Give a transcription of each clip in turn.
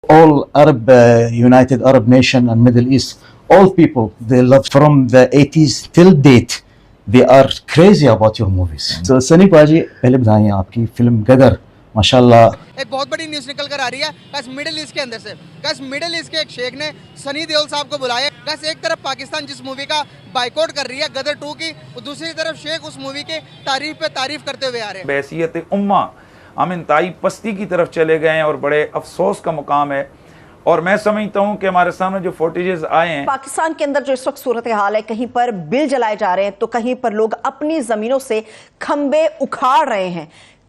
All Arab, United Arab Nation and Middle East, all people, they love from the 80s till date. They are crazy about your movies. So Sunny पाजी, पहले बताइए आपकी film गदर माशाल्लाह एक बहुत बड़ी news निकल कर आ रही है बस मिडिल ईस्ट के अंदर से। बस मिडिल ईस्ट के एक शेख ने सनी देओल साहब को बुलाया। बस एक तरफ पाकिस्तान जिस मूवी का बाइकआउट कर रही है गदर 2 की, और दूसरी तरफ शेख उस मूवी के तारीफ पे तारीफ करते हुए आ रहे हैं। बहैसियत उम्मा हम इंतहाई पस्ती की तरफ चले गए हैं और बड़े अफसोस का मुकाम है। और मैं समझता हूँ कि हमारे सामने जो फुटेजेस आए हैं, पाकिस्तान के अंदर जो इस वक्त सूरत हाल है, कहीं पर बिल जलाए जा रहे हैं तो कहीं पर लोग अपनी जमीनों से खंबे उखाड़ रहे हैं।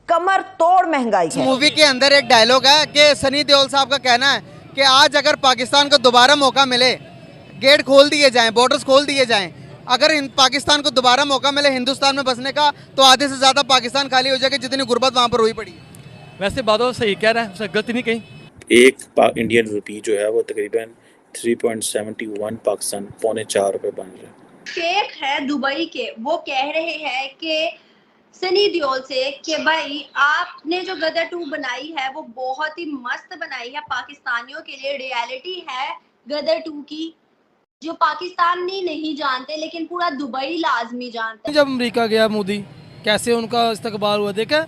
कमर तोड़ महंगाई है। मूवी के अंदर एक डायलॉग है कि सनी देओल साहब का कहना है कि आज अगर पाकिस्तान को दोबारा मौका मिले, गेट खोल दिए जाएं, बॉर्डर्स खोल दिए जाएं, अगर पाकिस्तान को दोबारा मौका मिले हिंदुस्तान में बसने का, तो आधे से ज़्यादा पाकिस्तान खाली हो जाएगा जितनी गुर्बत वहाँ पर हुई पड़ी है। वैसे बादल सही कह रहा है, उसने गलती नहीं कही। एक इंडियन रुपी जो है वो तकरीबन 3.71 पाकिस्तान ₹4.25 बन रहा है। शेख है दुबई के, वो कह रहे हैं कि सनी देओल से कि भाई आपने जो गदर 2 बनाई है वो बहुत ही मस्त बनाई है, पाकिस्तानियों के लिए रियलिटी है गदर 2 की, जो पाकिस्तानी नहीं जानते लेकिन पूरा दुबई लाजमी जानते। जब अमेरिका गया मोदी, कैसे उनका इस्तकबाल हुआ, देखा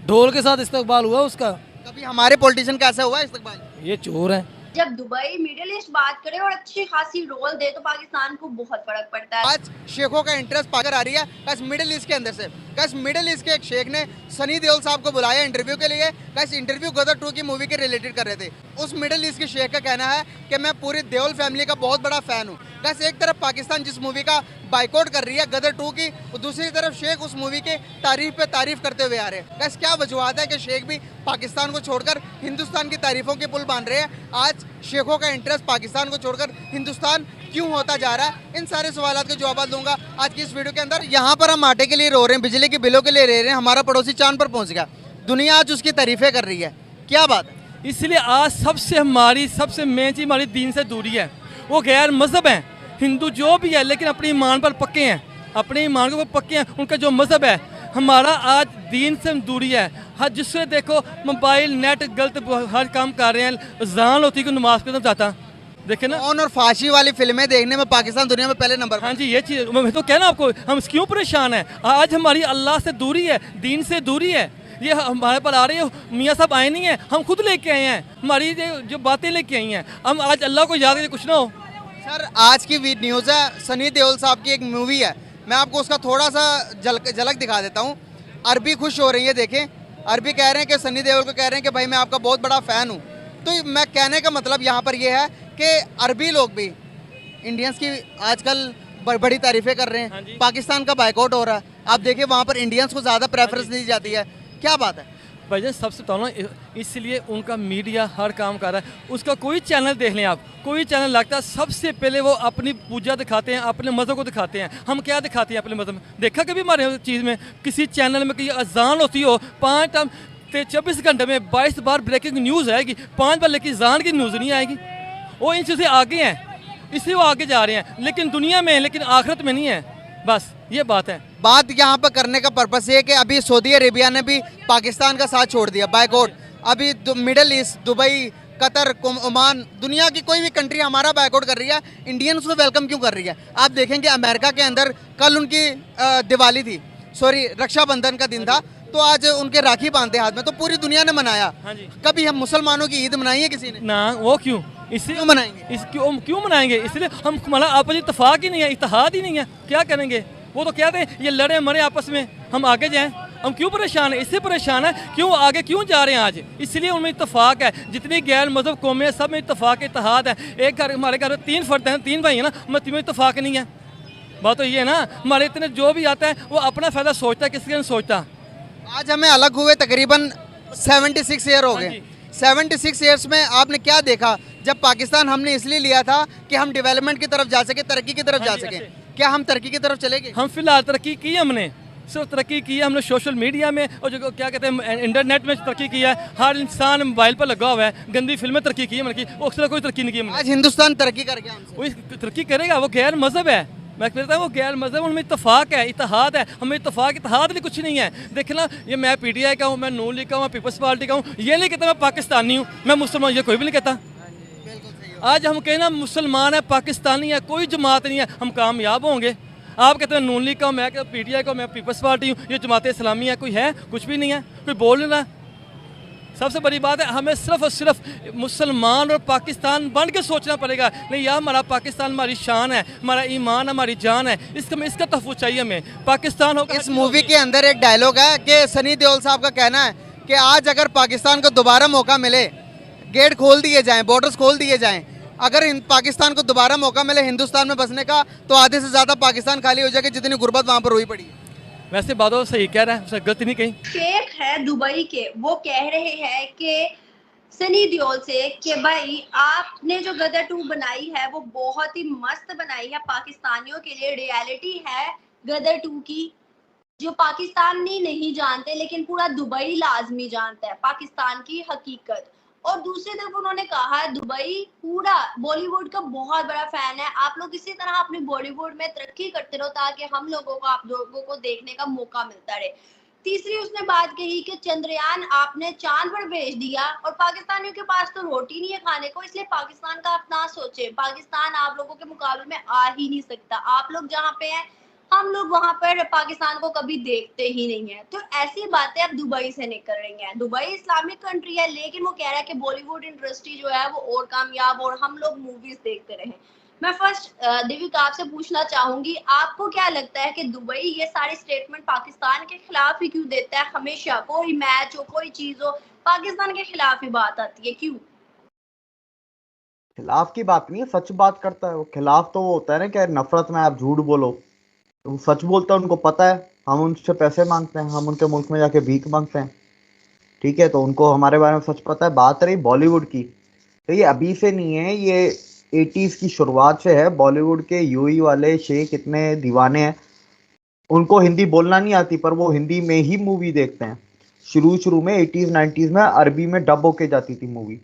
ढोल के साथ इस्तकबाल हुआ उसका। कभी हमारे पॉलिटिशियन का ऐसा हुआ है इस्तकबाल? ये चोर है। जब दुबई मिडिल ईस्ट बात करे और अच्छी खासी रोल दे तो पाकिस्तान को बहुत फर्क पड़ता है। आज शेखों का इंटरेस्ट पाकर आ रही है बस मिडिल ईस्ट के अंदर से। बस मिडिल ईस्ट के एक शेख ने सनी देओल साहब को बुलाया इंटरव्यू के लिए। बस इंटरव्यू गदर 2 की मूवी के रिलेटेड कर रहे थे। उस मिडिल ईस्ट के शेख का कहना है कि मैं पूरी देओल फैमिली का बहुत बड़ा फैन हूँ। बस एक तरफ पाकिस्तान जिस मूवी का बाइकआउट कर रही है गदर 2 की, और दूसरी तरफ शेख उस मूवी के तारीफ पे तारीफ करते हुए आ रहे हैं। बस क्या वजूहत है कि शेख भी पाकिस्तान को छोड़कर हिंदुस्तान की तारीफों के पुल बांध रहे हैं। आज शेखों का इंटरेस्ट पाकिस्तान को छोड़कर हिंदुस्तान क्यों होता जा रहा है, इन सारे सवालों के जवाब दूंगा आज की इस वीडियो के अंदर। यहाँ पर हम आटे के लिए रो रहे हैं, बिजली के बिलों के लिए रो रहे हैं, हमारा पड़ोसी चांद पर पहुँच गया, दुनिया आज उसकी तारीफें कर रही है। क्या बात है? इसलिए आज सबसे मेन चीज हमारी दीन से दूरी है। वो गैर मजहब है, हिंदू जो भी है, लेकिन अपने ईमान पर पक्के हैं, अपने ईमान के ऊपर पक्के हैं। उनका जो मजहब है, हमारा आज दीन से दूरी है। हर जिससे देखो मोबाइल नेट गलत हर काम कर रहे हैं। जान होती कि नमाज पढ़ना जाता, देखे ना। और फांसी वाली फिल्में देखने में पाकिस्तान दुनिया में पहले नंबर। हाँ जी, ये चीज़ मैं तो कहना आपको, हम क्यों परेशान हैं। आज हमारी अल्लाह से दूरी है, दीन से दूरी है। ये हमारे पर आ रही है, मियाँ साहब आए नहीं हैं, हम खुद लेके आए हैं, हमारी जो बातें लेके आई हैं। हम आज अल्लाह को याद करके कुछ ना हो। सर आज की न्यूज़ है, सनी देओल साहब की एक मूवी है, मैं आपको उसका थोड़ा सा झलक दिखा देता हूँ। अरबी खुश हो रही है, देखें अरबी कह रहे हैं कि सनी देओल को कह रहे हैं कि भाई मैं आपका बहुत बड़ा फ़ैन हूँ। तो मैं कहने का मतलब यहाँ पर यह है कि अरबी लोग भी इंडियंस की आजकल बड़ी तारीफ़ें कर रहे हैं। पाकिस्तान का बाइकआउट हो रहा है, आप देखिए वहाँ पर इंडियंस को ज़्यादा प्रेफरेंस दी जाती है। क्या बात है भाईजान? सबसे बताओ ना, इसलिए उनका मीडिया हर काम कर रहा है। उसका कोई चैनल देख लें आप, कोई चैनल लगता है सबसे पहले वो अपनी पूजा दिखाते हैं, अपने मज़हब को दिखाते हैं। हम क्या दिखाते हैं अपने मज़हब में? देखा कभी हमारे चीज़ में किसी चैनल में कि अजान होती हो 24 घंटे में 22 बार ब्रेकिंग न्यूज़ आएगी, 5 बार, लेकिन अजान की न्यूज़ नहीं आएगी। वो इन चीज़ों से आगे हैं, इसलिए वो आगे जा रहे हैं, लेकिन दुनिया में, लेकिन आखिरत में नहीं है। बस ये बात है। बात यहाँ पर करने का पर्पस ये है कि अभी सऊदी अरेबिया ने भी पाकिस्तान का साथ छोड़ दिया, बाइकआउट। अभी middle east, Dubai, Qatar, Oman, दुनिया की कोई भी कंट्री हमारा बाइकआउट कर रही है, इंडियन उसको वेलकम क्यों कर रही है? आप देखेंगे अमेरिका के अंदर कल उनकी दिवाली थी, सॉरी रक्षाबंधन का दिन था, तो आज उनके राखी बांधते हाथ में, तो पूरी दुनिया ने मनाया। कभी हम मुसलमानों की ईद मनाई है किसी ने? ना, वो क्यों? इसलिए क्यों मनाएंगे? क्यों मनाएंगे? इसलिए हम, हमारा आपस में इत्तेफाक ही नहीं है, इत्तेहाद ही नहीं है। क्या करेंगे? वो तो कहते हैं ये लड़े मरे आपस में, हम आगे जाएं। हम क्यों परेशान है? इससे परेशान है क्यों, आगे क्यों जा रहे हैं आज? इसलिए उनमें इत्तेफाक है। जितनी गैर मजहब कौमें हैं, सब में इत्तेफाक इत्तेहाद है। एक घर, हमारे घर में 3 फर्द हैं, 3 भाई हैं ना, में इत्तेफाक नहीं है। बात तो ये है ना, हमारे इतने जो भी आता है वो अपना फ़ायदा सोचता है, किसी का नहीं सोचता। आज हमें अलग हुए तकरीबन 76 ईयर हो गए। 76 ईयर्स में आपने क्या देखा? जब पाकिस्तान हमने इसलिए लिया था कि हम डेवलपमेंट की तरफ जा सके, तरक्की की तरफ जा सके। क्या हम तरक्की की तरफ चले गए? हम फिलहाल तरक्की की, हमने सिर्फ तरक्की की है हमने सोशल मीडिया में, और जो क्या कहते हैं इंटरनेट में तरक्की की है। हर इंसान मोबाइल पर लगा हुआ है, गंदी फिल्में तरक्की की है, मतलब अक्सर कोई तरक्की नहीं की। आज हिंदुस्तान तरक्की कर गया हमसे। वो तरक्की करेगा, वो गैर मजहब है, मैं कहता हूँ वो गैर मजहब, उनमें इत्तेफाक है, इत्तेहाद है, हमें इत्तेफाक भी कुछ नहीं है। देखिए ना, ये मैं PTI का हूँ, मैं नून लीग का हूँ, मैं पीपल्स पार्टी का हूँ, ये नहीं कहता मैं पाकिस्तानी हूँ, मैं मुसलमान, ये कोई भी नहीं कहता। आज हम कहें ना मुसलमान है, पाकिस्तानी है, कोई जमात नहीं है, हम कामयाब होंगे। आप कहते हैं नून लीग का हूँ, मैं कहता PTI का हूँ, मैं पीपल्स पार्टी हूँ, ये जमात इस्लामी है, कोई है? कुछ भी नहीं है, कोई बोल नहीं रहा। सबसे बड़ी बात है, हमें सिर्फ और सिर्फ मुसलमान और पाकिस्तान बन के सोचना पड़ेगा। नहीं यार, हमारा पाकिस्तान हमारी शान है, हमारा ईमान हमारी जान है, इसका तहफ़्फ़ुज़ चाहिए हमें। पाकिस्तान होगा। इस मूवी के अंदर एक डायलॉग है कि सनी देओल साहब का कहना है कि आज अगर पाकिस्तान को दोबारा मौका मिले, गेट खोल दिए जाएं, बॉर्डर्स खोल दिए जाएं, अगर पाकिस्तान को दोबारा मौका मिले हिंदुस्तान में बसने का, तो आधे से ज़्यादा पाकिस्तान खाली हो जाएगा जितनी गुर्बत वहाँ पर हुई पड़ी है। वैसे बादल सही कह रहा है, उसने गलती नहीं कही। शेख है दुबई के, वो कह रहे हैं कि सनी देओल से कि भाई आपने जो गदर 2 बनाई है वो बहुत ही मस्त बनाई है, पाकिस्तानियों के लिए रियलिटी है गदर 2 की, जो पाकिस्तानी नहीं जानते लेकिन पूरा दुबई लाजमी जानता है पाकिस्तान की हकीकत। और दूसरी तरफ उन्होंने कहा है दुबई पूरा बॉलीवुड का बहुत बड़ा फैन है, आप लोग इसी तरह अपने बॉलीवुड में तरक्की करते रहो ताकि हम लोगों को, आप लोगों को देखने का मौका मिलता रहे। तीसरी उसने बात कही कि चंद्रयान आपने चांद पर भेज दिया और पाकिस्तानियों के पास तो रोटी नहीं है खाने को, इसलिए पाकिस्तान का आप ना सोचे, पाकिस्तान आप लोगों के मुकाबले में आ ही नहीं सकता। आप लोग जहाँ पे हैं, हम लोग वहां पर पाकिस्तान को कभी देखते ही नहीं है। तो ऐसी बातें अब दुबई से निकल रही हैं। दुबई इस्लामिक कंट्री है, लेकिन वो कह रहा है कि बॉलीवुड इंडस्ट्री जो है वो और कामयाब और हम लोग मूवीज देखते रहे। मैं फर्स्ट देविका आपसे पूछना चाहूंगी, आपको क्या लगता है कि दुबई ये सारी स्टेटमेंट पाकिस्तान के खिलाफ ही क्यों देता है? हमेशा कोई मैच हो, कोई चीज हो, पाकिस्तान के खिलाफ ही बात आती है, क्यों? खिलाफ की बात नहीं है, सच बात करता है वो। खिलाफ तो वो होता है ना कि नफरत में आप झूठ बोलो, तो सच बोलता है, उनको पता है हम उनसे पैसे मांगते हैं, हम उनके मुल्क में जाके भीख मांगते हैं, ठीक है, तो उनको हमारे बारे में सच पता है। बात रही बॉलीवुड की, तो ये अभी से नहीं है, ये 80s की शुरुआत से है। बॉलीवुड के यूई वाले शेख इतने दीवाने हैं, उनको हिंदी बोलना नहीं आती पर वो हिंदी में ही मूवी देखते हैं। शुरू में 80s 90s में अरबी में डब होके जाती थी मूवी,